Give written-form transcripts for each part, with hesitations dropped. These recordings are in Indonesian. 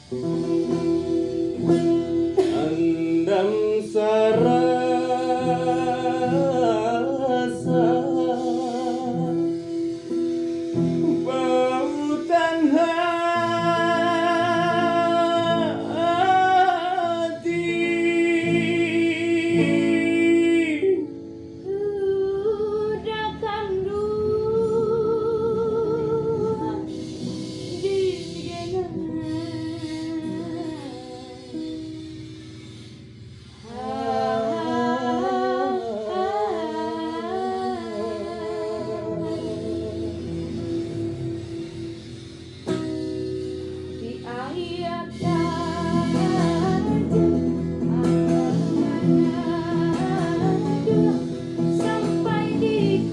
Andam sarasa pautan hati udah kandu di di ayat sampai di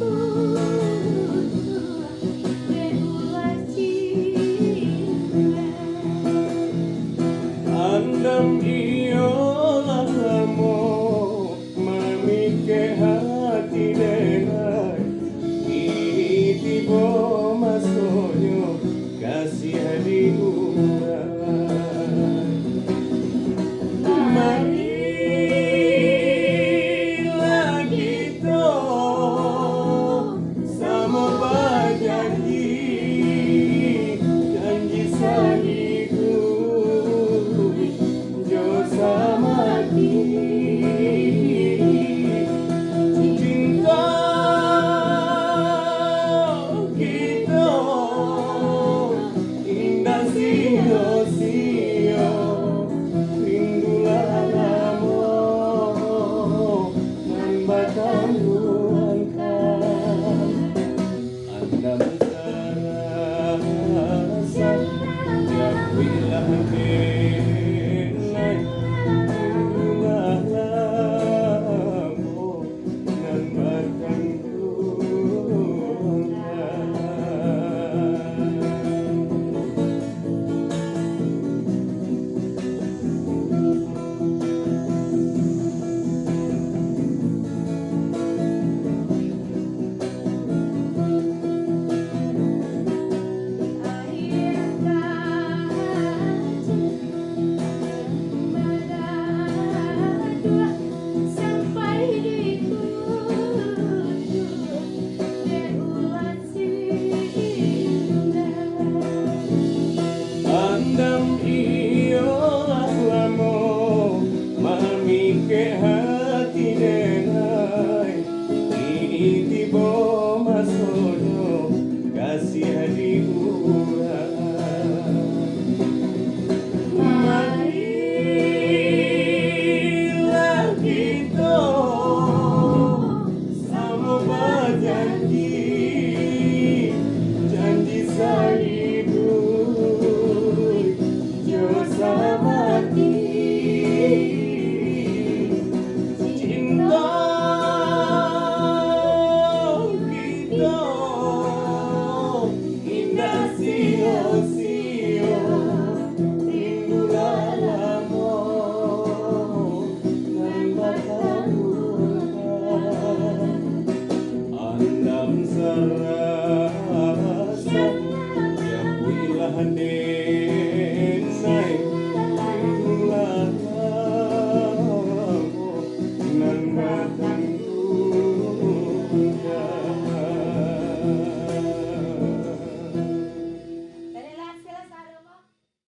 regulasi andam iolah mo mamike hati denai tibo masonyo kasih diunai marilah kita sama berjanji janji saliku jo sama cinta kita indah sio-sio rindulah namo nan batang luangkan andam sarasa jawilah